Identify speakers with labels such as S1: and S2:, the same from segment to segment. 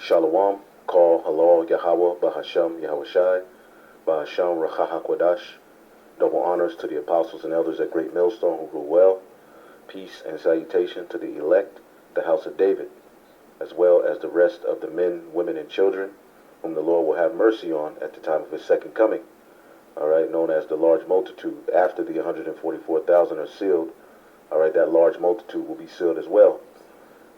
S1: Shalom, call halal Yahweh, Bahasham Yahushai, Bahasham Rachaha Kwadash. Double honors to the apostles and elders at Great Millstone who rule well. Peace and salutation to the elect, the house of David, as well as the rest of the men, women, and children whom the Lord will have mercy on at the time of his second coming. All right, known as the large multitude. After the 144,000 are sealed, all right, that large multitude will be sealed as well.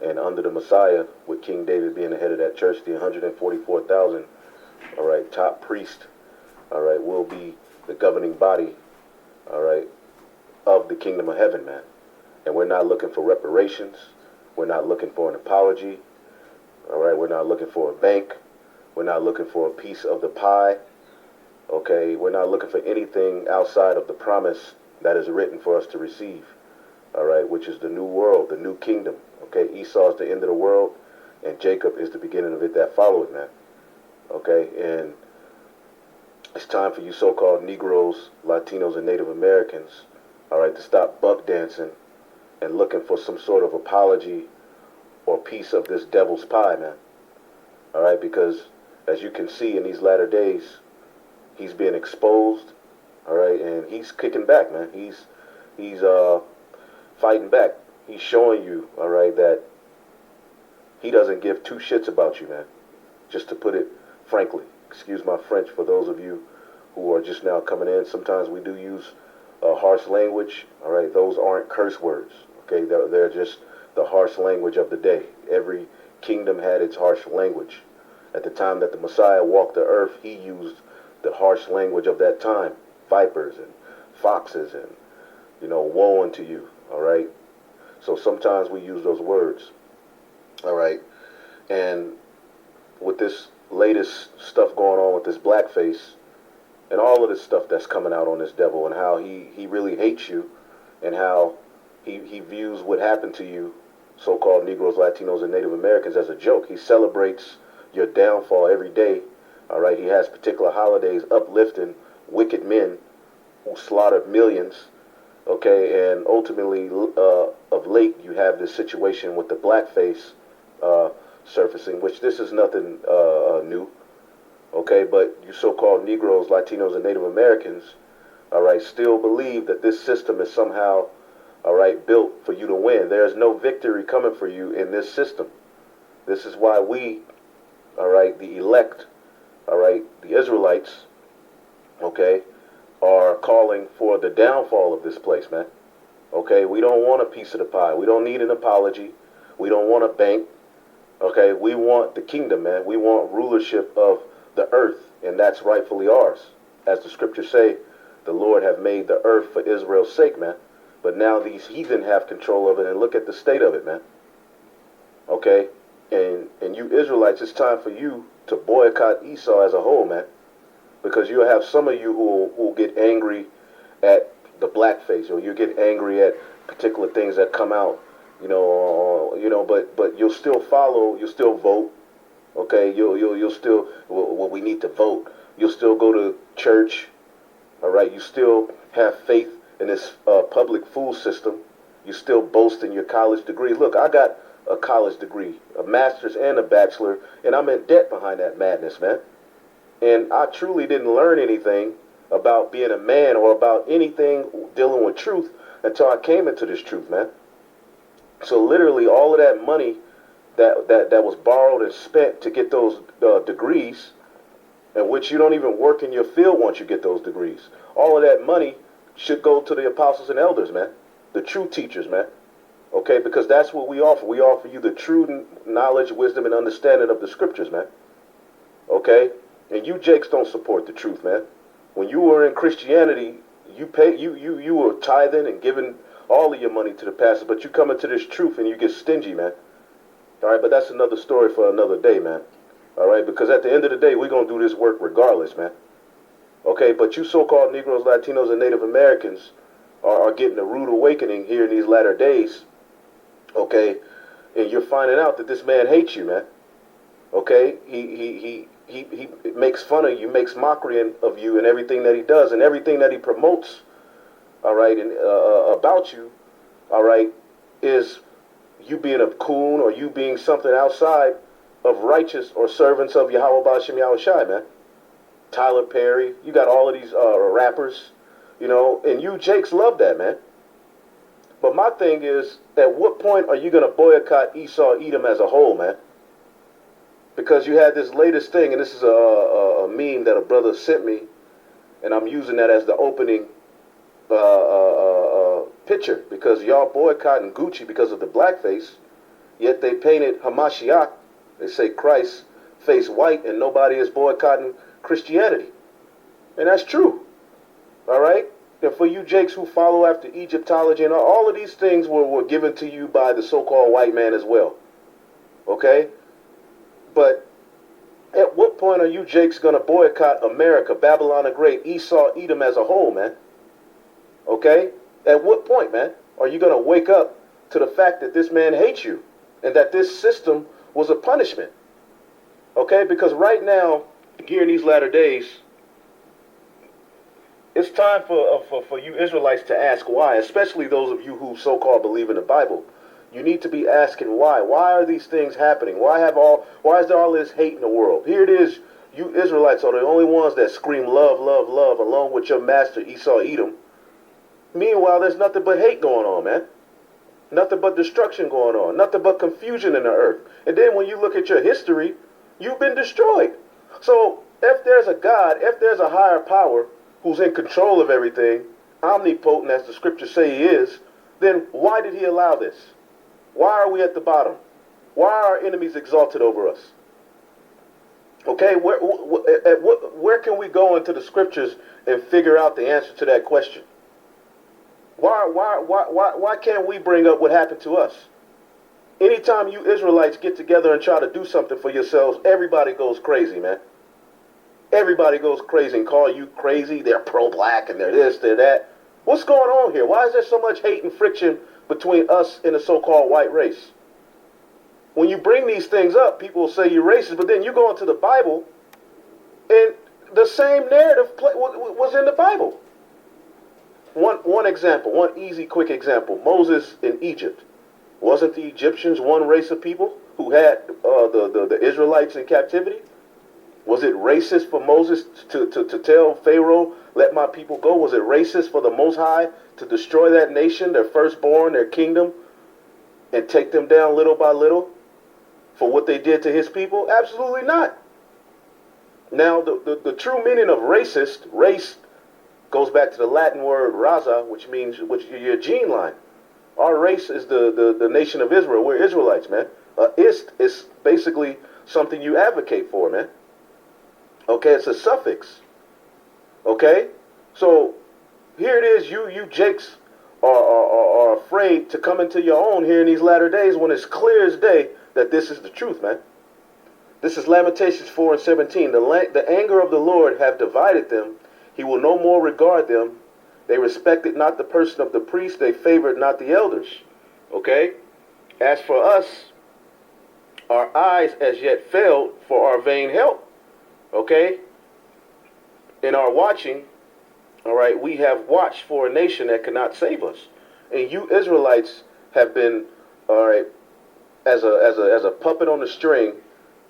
S1: And under the Messiah, with King David being the head of that church, the 144,000, all right, top priest, all right, will be the governing body, all right, of the kingdom of heaven, man. And we're not looking for reparations. We're not looking for an apology. All right, we're not looking for a bank. We're not looking for a piece of the pie. Okay, we're not looking for anything outside of the promise that is written for us to receive. All right, which is the new world, the new kingdom. Okay, Esau is the end of the world, and Jacob is the beginning of it that followed, man. Okay, and it's time for you so-called Negroes, Latinos, and Native Americans, all right, to stop buck dancing and looking for some sort of apology or piece of this devil's pie, man. All right, because as you can see in these latter days, he's being exposed, all right, and he's kicking back, man. He's fighting back. He's showing you, all right, that he doesn't give two shits about you, man. Just to put it frankly. Excuse my French for those of you who are just now coming in. Sometimes we do use harsh language, all right. Those aren't curse words, okay. They're just the harsh language of the day. Every kingdom had its harsh language. At the time that the Messiah walked the earth, he used the harsh language of that time. Vipers and foxes and, woe unto you, all right. So sometimes we use those words, all right. And with this latest stuff going on with this blackface and all of this stuff that's coming out on this devil and how he really hates you and how he views what happened to you, so-called Negroes, Latinos, and Native Americans, as a joke. He celebrates your downfall every day, all right. He has particular holidays uplifting wicked men who slaughtered millions. Okay, and ultimately, of late, you have this situation with the blackface surfacing, which this is nothing new. Okay, but you so-called Negroes, Latinos, and Native Americans, all right, still believe that this system is somehow, all right, built for you to win. There is no victory coming for you in this system. This is why we, all right, the elect, all right, the Israelites, okay, are calling for the downfall of this place, man. Okay, we don't want a piece of the pie. We don't need an apology. We don't want a bank. Okay, we want the kingdom, man. We want rulership of the earth, and that's rightfully ours. As the scriptures say, the Lord have made the earth for Israel's sake, man. But now these heathen have control of it, and look at the state of it, man. Okay, and you Israelites, it's time for you to boycott Esau as a whole, man. Because you'll have some of you who will get angry at the blackface, or you get angry at particular things that come out, but you'll still follow, you'll still vote, okay? You'll still, well, we need to vote. You'll still go to church, all right? You still have faith in this public fool system. You still boast in your college degree. Look, I got a college degree, a master's and a bachelor, and I'm in debt behind that madness, man. And I truly didn't learn anything about being a man or about anything dealing with truth until I came into this truth, man. So literally all of that money that was borrowed and spent to get those degrees, in which you don't even work in your field once you get those degrees, all of that money should go to the apostles and elders, man. The true teachers, man. Okay, because that's what we offer. We offer you the true knowledge, wisdom, and understanding of the scriptures, man. Okay? And you Jakes don't support the truth, man. When you were in Christianity, you were tithing and giving all of your money to the pastor, but you come into this truth and you get stingy, man. All right, but that's another story for another day, man. All right, because at the end of the day, we're going to do this work regardless, man. Okay, but you so-called Negroes, Latinos, and Native Americans are getting a rude awakening here in these latter days. Okay, and you're finding out that this man hates you, man. Okay, he makes fun of you, makes mockery of you and everything that he does and everything that he promotes, all right, and about you, all right, is you being a coon or you being something outside of righteous or servants of Yahweh Ba'Shem Yahushai, man. Tyler Perry, you got all of these rappers, you know, and you Jakes love that, man. But my thing is, at what point are you going to boycott Esau, Edom as a whole, man? Because you had this latest thing, and this is a meme that a brother sent me, and I'm using that as the opening picture, because y'all boycotting Gucci because of the blackface, yet they painted Hamashiach, they say Christ, face white, and nobody is boycotting Christianity. And that's true. All right? And for you Jakes who follow after Egyptology, and all of these things were given to you by the so-called white man as well. Okay? But at what point are you Jakes going to boycott America, Babylon the Great, Esau, Edom as a whole, man? Okay? At what point, man, are you going to wake up to the fact that this man hates you and that this system was a punishment? Okay? Because right now, here in these latter days, it's time for you Israelites to ask why, especially those of you who so-called believe in the Bible. You need to be asking why. Why are these things happening? Why is there all this hate in the world? Here it is. You Israelites are the only ones that scream love, love, love, along with your master Esau, Edom. Meanwhile, there's nothing but hate going on, man. Nothing but destruction going on. Nothing but confusion in the earth. And then when you look at your history, you've been destroyed. So if there's a God, if there's a higher power who's in control of everything, omnipotent as the scriptures say he is, then why did he allow this? Why are we at the bottom? Why are our enemies exalted over us? Okay, where can we go into the scriptures and figure out the answer to that question? Why can't we bring up what happened to us? Anytime you Israelites get together and try to do something for yourselves, everybody goes crazy, man. Everybody goes crazy and call you crazy. They're pro-black and they're this, they're that. What's going on here? Why is there so much hate and friction between us and the so-called white race? When you bring these things up, people will say you're racist, but then you go into the Bible and the same narrative was in the Bible. One example, one easy, quick example. Moses in Egypt. Wasn't the Egyptians one race of people who had the Israelites in captivity? Was it racist for Moses to tell Pharaoh, let my people go? Was it racist for the Most High to destroy that nation, their firstborn, their kingdom, and take them down little by little for what they did to his people? Absolutely not. Now, the true meaning of racist, race, goes back to the Latin word raza, which means your gene line. Our race is the nation of Israel. We're Israelites, man. Ist is basically something you advocate for, man. Okay, it's a suffix. Okay? So here it is, you Jakes are afraid to come into your own here in these latter days when it's clear as day that this is the truth, man. This is Lamentations 4:17. The anger of the Lord have divided them. He will no more regard them. They respected not the person of the priest. They favored not the elders. Okay? As for us, our eyes as yet failed for our vain help. Okay? In our watching, all right, we have watched for a nation that cannot save us. And you Israelites have been, all right, as a puppet on the string,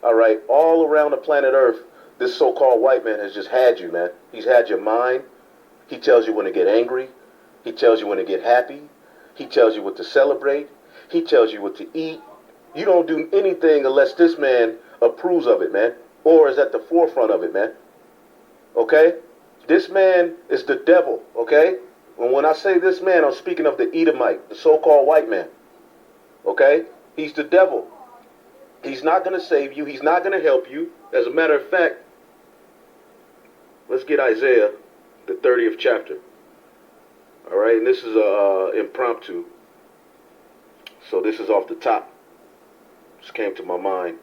S1: all right, all around the planet Earth. This so-called white man has just had you, man. He's had your mind. He tells you when to get angry. He tells you when to get happy. He tells you what to celebrate. He tells you what to eat. You don't do anything unless this man approves of it, man, or is at the forefront of it, man. Okay? This man is the devil, okay? And when I say this man, I'm speaking of the Edomite, the so-called white man. Okay? He's the devil. He's not going to save you. He's not going to help you. As a matter of fact, let's get Isaiah, the 30th chapter. All right, and this is impromptu. So this is off the top. Just came to my mind.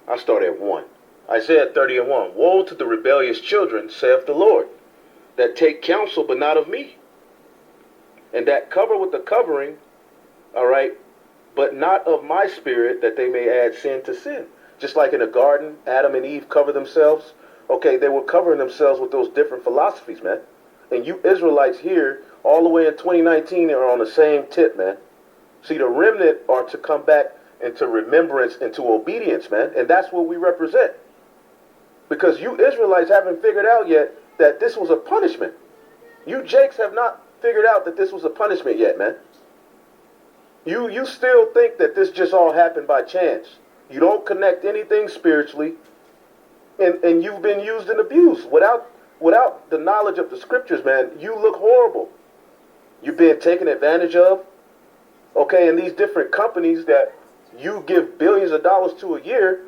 S1: I start at 1. Isaiah 30:1. Woe to the rebellious children, saith the Lord, that take counsel but not of me, and that cover with the covering, all right, but not of my spirit, that they may add sin to sin. Just like in the garden, Adam and Eve covered themselves. Okay, they were covering themselves with those different philosophies, man. And you Israelites here, all the way in 2019, are on the same tip, man. See, the remnant are to come back into remembrance, into obedience, man. And that's what we represent. Because you Israelites haven't figured out yet that this was a punishment. You Jakes have not figured out that this was a punishment yet, man. You still think that this just all happened by chance. You don't connect anything spiritually, and you've been used and abused. Without the knowledge of the scriptures, man, you look horrible. You're being taken advantage of. Okay, and these different companies that you give billions of dollars to a year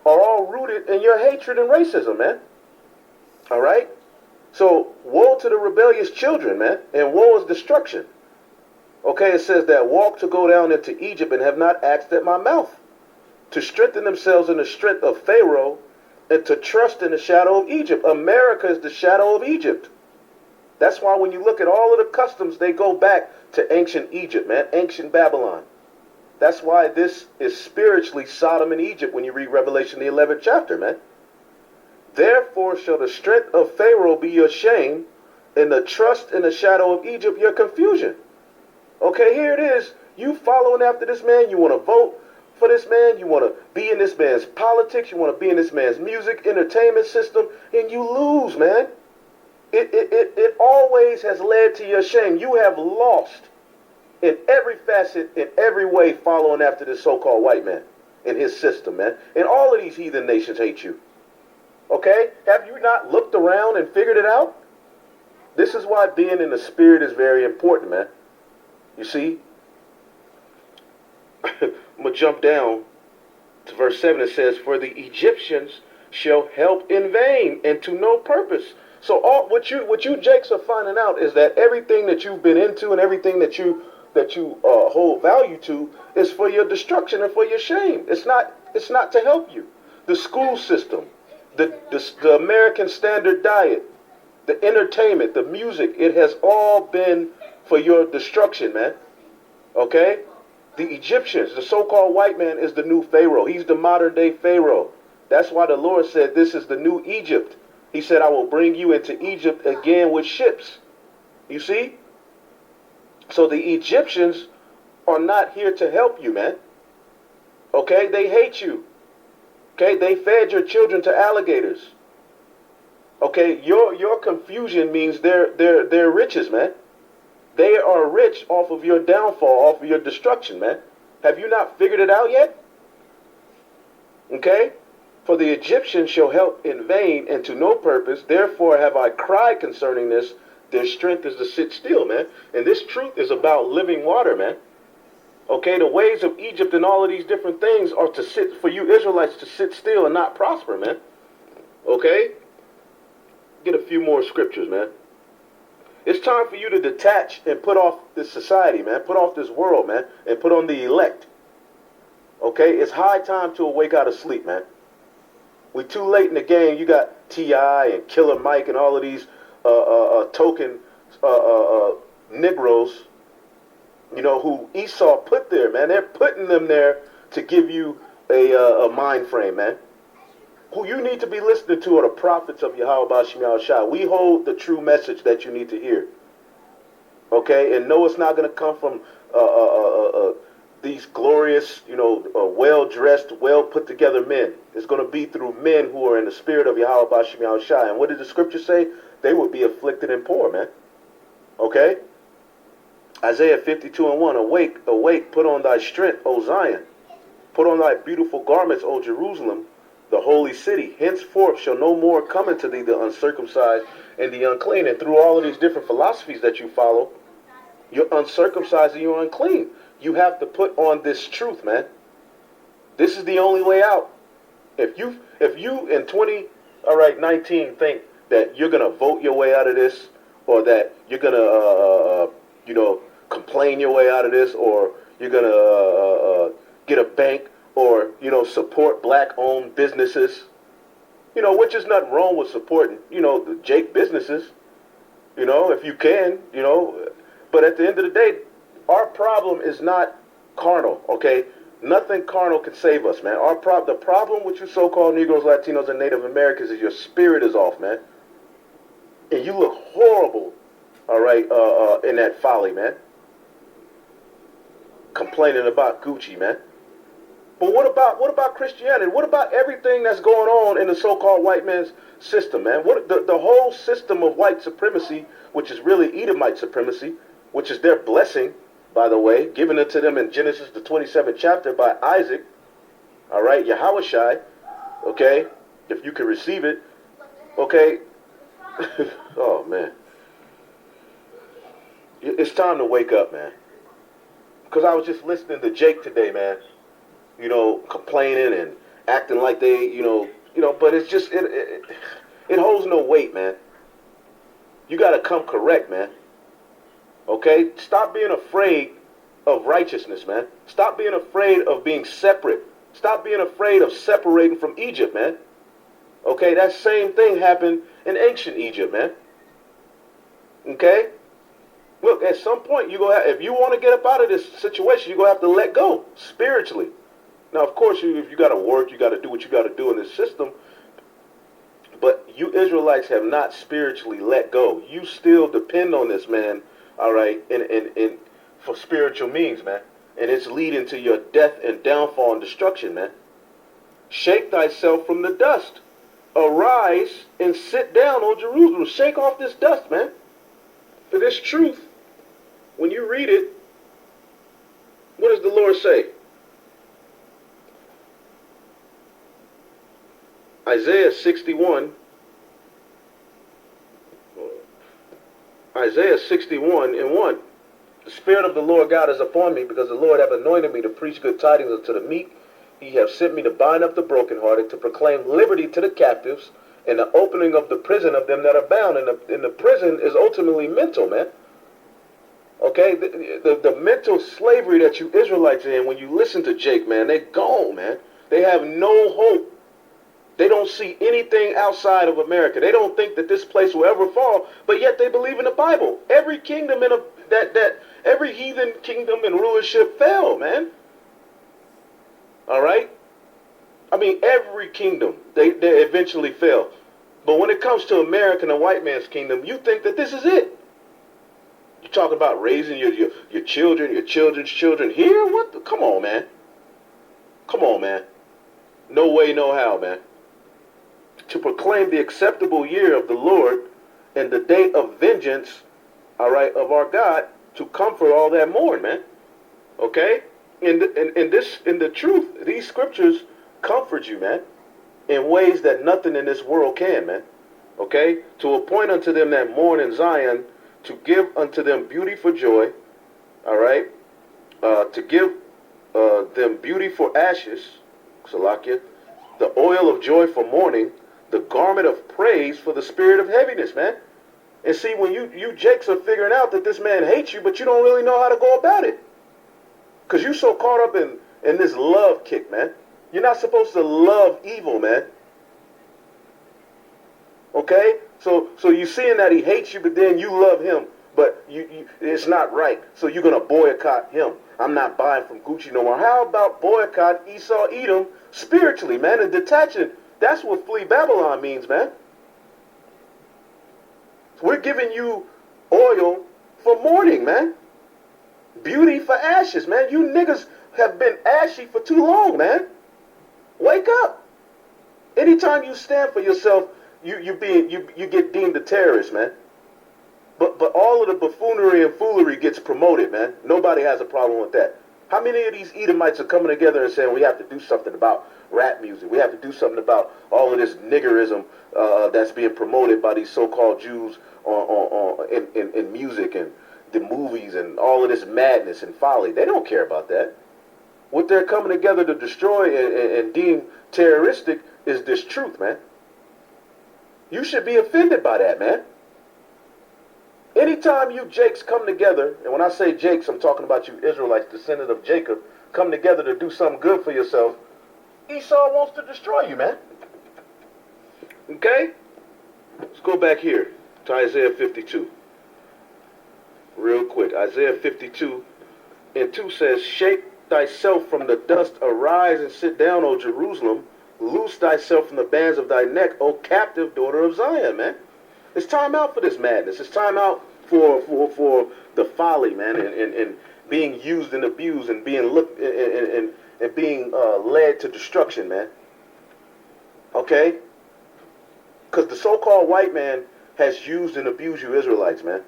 S1: are all rooted in your hatred and racism, man. All right? So, woe to the rebellious children, man, and woe is destruction. Okay, it says that walk to go down into Egypt and have not asked at my mouth, to strengthen themselves in the strength of Pharaoh and to trust in the shadow of Egypt. America is the shadow of Egypt. That's why when you look at all of the customs, they go back to ancient Egypt, man, ancient Babylon. That's why this is spiritually Sodom and Egypt when you read Revelation, the 11th chapter, man. Therefore shall the strength of Pharaoh be your shame, and the trust in the shadow of Egypt your confusion. Okay, here it is. You following after this man. You want to vote for this man. You want to be in this man's politics. You want to be in this man's music, entertainment system, and you lose, man. It always has led to your shame. You have lost in every facet, in every way, following after this so-called white man and his system, man. And all of these heathen nations hate you. Okay? Have you not looked around and figured it out? This is why being in the spirit is very important, man. You see? I'm going to jump down to verse 7. It says, for the Egyptians shall help in vain and to no purpose. So what you Jakes are finding out is that everything that you've been into and everything that you hold value to is for your destruction and for your shame. It's not to help you. The school system, the American standard diet, the entertainment, the music, it has all been for your destruction, man. Okay? The Egyptians, the so-called white man is the new Pharaoh. He's the modern day Pharaoh. That's why the Lord said this is the new Egypt. He said, I will bring you into Egypt again with ships. You see? So the Egyptians are not here to help you, man. Okay? They hate you. Okay? They fed your children to alligators. Okay? Your confusion means they're riches, man. They are rich off of your downfall, off of your destruction, man. Have you not figured it out yet? Okay? For the Egyptians shall help in vain and to no purpose. Therefore have I cried concerning this. Their strength is to sit still, man. And this truth is about living water, man. Okay, the ways of Egypt and all of these different things are to sit, for you Israelites to sit still and not prosper, man. Okay? Get a few more scriptures, man. It's time for you to detach and put off this society, man. Put off this world, man. And put on the elect. Okay? It's high time to awake out of sleep, man. We too late in the game. You got T.I. and Killer Mike and all of these token Negroes, you know, who Esau put there, man. They're putting them there to give you a mind frame, man. Who you need to be listening to are the prophets of Yahweh Shai. We hold the true message that you need to hear. Okay? And no, it's not going to come from these glorious, you know, well-dressed, well-put-together men. It's going to be through men who are in the spirit of Yahweh Shai. And what did the scripture say? They would be afflicted and poor, man. Okay? Isaiah 52:1. Awake, awake, put on thy strength, O Zion. Put on thy beautiful garments, O Jerusalem, the holy city. Henceforth shall no more come into thee the uncircumcised and the unclean. And through all of these different philosophies that you follow, you're uncircumcised and you're unclean. You have to put on this truth, man. This is the only way out. If you in 19 think that you're gonna vote your way out of this, or that you're gonna complain your way out of this, or you're gonna get a bank, or support black-owned businesses, which is nothing wrong with supporting the Jake businesses, if you can, but at the end of the day, our problem is not carnal, okay? Nothing carnal can save us, man. The problem with you so-called Negroes, Latinos, and Native Americans is your spirit is off, man. And you look horrible, all right, in that folly, man. complaining about Gucci, man. But what about Christianity? What about everything that's going on in the so-called white man's system, man? What the whole system of white supremacy, which is really Edomite supremacy, which is their blessing, by the way, given it to them in Genesis the 27th chapter by Isaac. All right, H.O.I, okay, if you can receive it, okay. Oh man, it's time to wake up, man. Because I was just listening to Jake today, man. You know, complaining and acting like they, but it's just it holds no weight, man. You got to come correct, man. Okay, stop being afraid of righteousness, man. Stop being afraid of being separate. Stop being afraid of separating from Egypt, man. Okay, that same thing happened in ancient Egypt, man. Okay? Look, at some point, if you want to get up out of this situation, you're going to have to let go spiritually. Now, of course, if you got to work, you got to do what you got to do in this system. But you Israelites have not spiritually let go. You still depend on this, man, all right, for spiritual means, man. And it's leading to your death and downfall and destruction, man. Shake thyself from the dust. Arise and sit down, O Jerusalem. Shake off this dust, man. For this truth, when you read it, what does the Lord say? Isaiah 61. Isaiah 61 and 1. The Spirit of the Lord God is upon me, because the Lord hath anointed me to preach good tidings unto the meek. He hath sent me to bind up the brokenhearted, to proclaim liberty to the captives, and the opening of the prison of them that are bound. And the prison is ultimately mental, man. Okay, the mental slavery that you Israelites are in, when you listen to Jake, man, they're gone, man. They have no hope. They don't see anything outside of America. They don't think that this place will ever fall, but yet they believe in the Bible. Every kingdom every heathen kingdom and rulership fell, man. All right? I mean, every kingdom, they eventually fell. But when it comes to American and white man's kingdom, you think that this is it. You talk about raising your children, your children's children here? What? Come on, man. Come on, man. No way, no how, man. To proclaim the acceptable year of the Lord and the day of vengeance, all right, of our God, to comfort all that mourn, man. Okay? In the truth, these scriptures comfort you, man, in ways that nothing in this world can, man. Okay? To appoint unto them that mourn in Zion, to give unto them beauty for joy, all right? To give them beauty for ashes, Salakia, the oil of joy for mourning, the garment of praise for the spirit of heaviness, man. And see, when you Jakes are figuring out that this man hates you, but you don't really know how to go about it. Because you're so caught up in this love kick, man. You're not supposed to love evil, man. Okay? So you're seeing that he hates you, but then you love him. But it's not right. So you're going to boycott him. I'm not buying from Gucci no more. How about boycott Esau, Edom spiritually, man, and detaching? That's what flee Babylon means, man. We're giving you oil for mourning, man. Beauty for ashes, man. You niggas have been ashy for too long, man. Wake up. Anytime you stand for yourself, you get deemed a terrorist, man. But all of the buffoonery and foolery gets promoted, man. Nobody has a problem with that. How many of these Edomites are coming together and saying we have to do something about rap music? We have to do something about all of this niggerism that's being promoted by these so-called Jews in music and the movies and all of this madness and folly. They don't care about that. What they're coming together to destroy and deem terroristic is this truth, man. You should be offended by that, man. Anytime you Jakes come together, and when I say Jakes, I'm talking about you Israelites, descendant of Jacob, come together to do something good for yourself, Esau wants to destroy you, man. Okay? Let's go back here to Isaiah 52. Real quick. Isaiah 52 and 2 says, shake thyself from the dust, arise and sit down, O Jerusalem. Loose thyself from the bands of thy neck, O captive daughter of Zion, man. It's time out for this madness. It's time out for the folly, man, and being used and abused and being looked and being led to destruction, man. Okay? Because the so-called white man has used and abused you Israelites, man.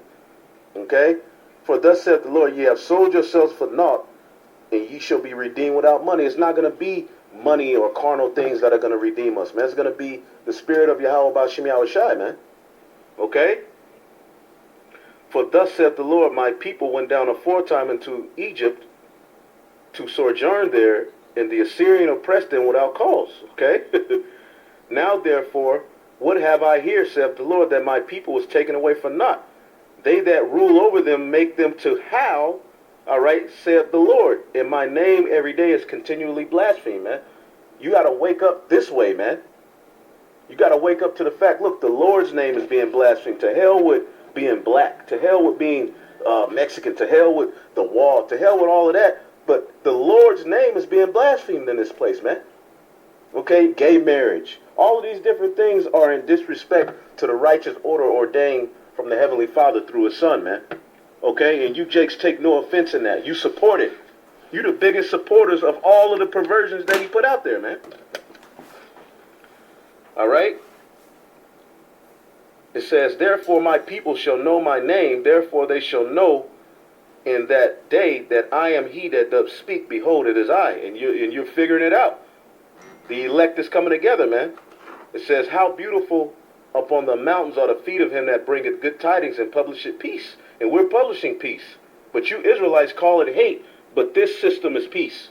S1: Okay? For thus saith the Lord, ye have sold yourselves for naught, and ye shall be redeemed without money. It's not going to be money or carnal things that are going to redeem us, man. It's going to be the spirit of Yahweh B'Shem Yahushai, man. Okay? For thus saith the Lord, my people went down aforetime into Egypt to sojourn there, and the Assyrian oppressed them without cause. Okay? Now, therefore, what have I here, saith the Lord, that my people was taken away for naught? They that rule over them make them to howl, all right, saith the Lord. And my name every day is continually blasphemed, man. You got to wake up this way, man. You got to wake up to the fact, look, the Lord's name is being blasphemed. To hell with being black. To hell with being Mexican. To hell with the wall. To hell with all of that. But the Lord's name is being blasphemed in this place, man. Okay, gay marriage. All of these different things are in disrespect to the righteous order ordained from the Heavenly Father through His Son, man. Okay, and you Jakes take no offense in that. You support it. You're the biggest supporters of all of the perversions that He put out there, man. All right? It says, therefore my people shall know my name, therefore they shall know in that day that I am He that doth speak. Behold, it is I. And you're figuring it out. The elect is coming together, man. It says, how beautiful upon the mountains are the feet of him that bringeth good tidings and publisheth peace. And we're publishing peace. But you Israelites call it hate. But this system is peace.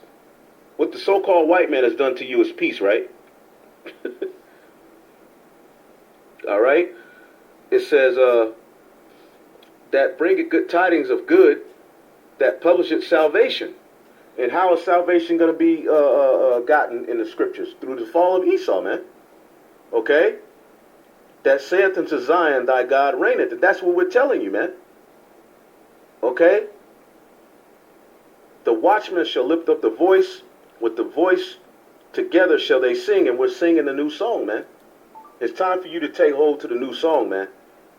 S1: What the so-called white man has done to you is peace, right? All right? It says, that bringeth good tidings of good, that publisheth salvation. And how is salvation going to be gotten in the scriptures? Through the fall of Esau, man. Okay? That saith unto Zion, thy God reigneth. And that's what we're telling you, man. Okay? The watchmen shall lift up the voice. With the voice together shall they sing. And we're singing the new song, man. It's time for you to take hold to the new song, man.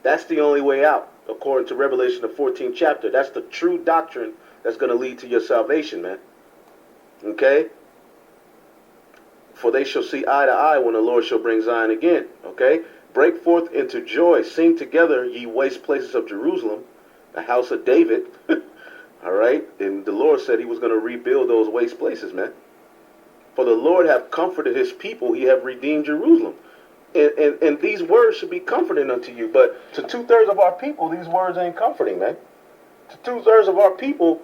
S1: That's the only way out, according to Revelation, the 14th chapter. That's the true doctrine that's going to lead to your salvation, man. Okay? For they shall see eye to eye when the Lord shall bring Zion again. Okay? Break forth into joy. Sing together, ye waste places of Jerusalem, the house of David. All right? And the Lord said He was going to rebuild those waste places, man. For the Lord hath comforted His people. He hath redeemed Jerusalem. And these words should be comforting unto you. But to 2/3 of our people, these words ain't comforting, man. To 2/3 of our people,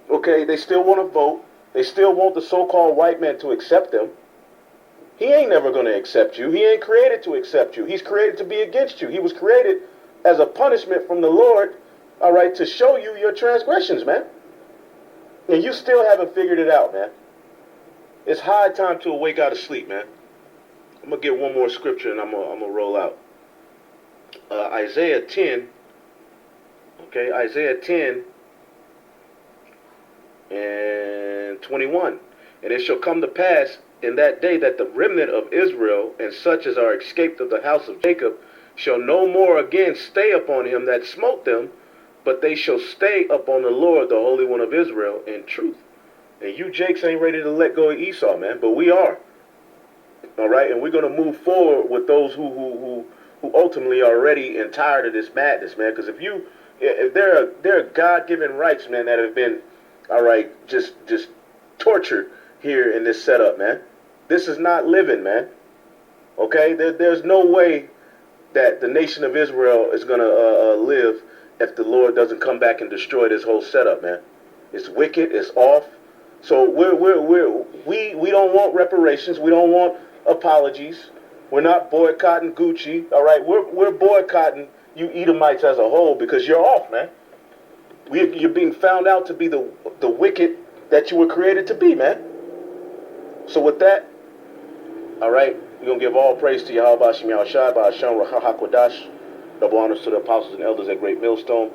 S1: okay, they still want to vote. They still want the so-called white man to accept them. He ain't never going to accept you. He ain't created to accept you. He's created to be against you. He was created as a punishment from the Lord, all right, to show you your transgressions, man. And you still haven't figured it out, man. It's high time to awake out of sleep, man. I'm going to get one more scripture and I'm going to roll out. Isaiah 10. Okay, Isaiah 10 and 21. And it shall come to pass in that day that the remnant of Israel and such as are escaped of the house of Jacob shall no more again stay upon him that smote them, but they shall stay upon the Lord, the Holy One of Israel, in truth. And you Jakes ain't ready to let go of Esau, man, but we are. All right, and we're going to move forward with those who ultimately are ready and tired of this madness, man. Because if there are God-given rights, man, that have been, all right, just tortured here in this setup, man. This is not living, man. Okay, there's no way that the nation of Israel is going to live if the Lord doesn't come back and destroy this whole setup, man. It's wicked. It's off. So we don't want reparations. We don't want apologies. We're not boycotting Gucci. All right, we're boycotting you Edomites as a whole because you're off, man. You're being found out to be the wicked that you were created to be, man. So with that, all right, we're going to give all praise to Yahweh B'Shem Yahushai, B'Hashem Rachah HaKodash. Double honors to the apostles and elders at Great Millstone.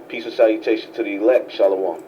S1: Peace and salutation to the elect. Shalom.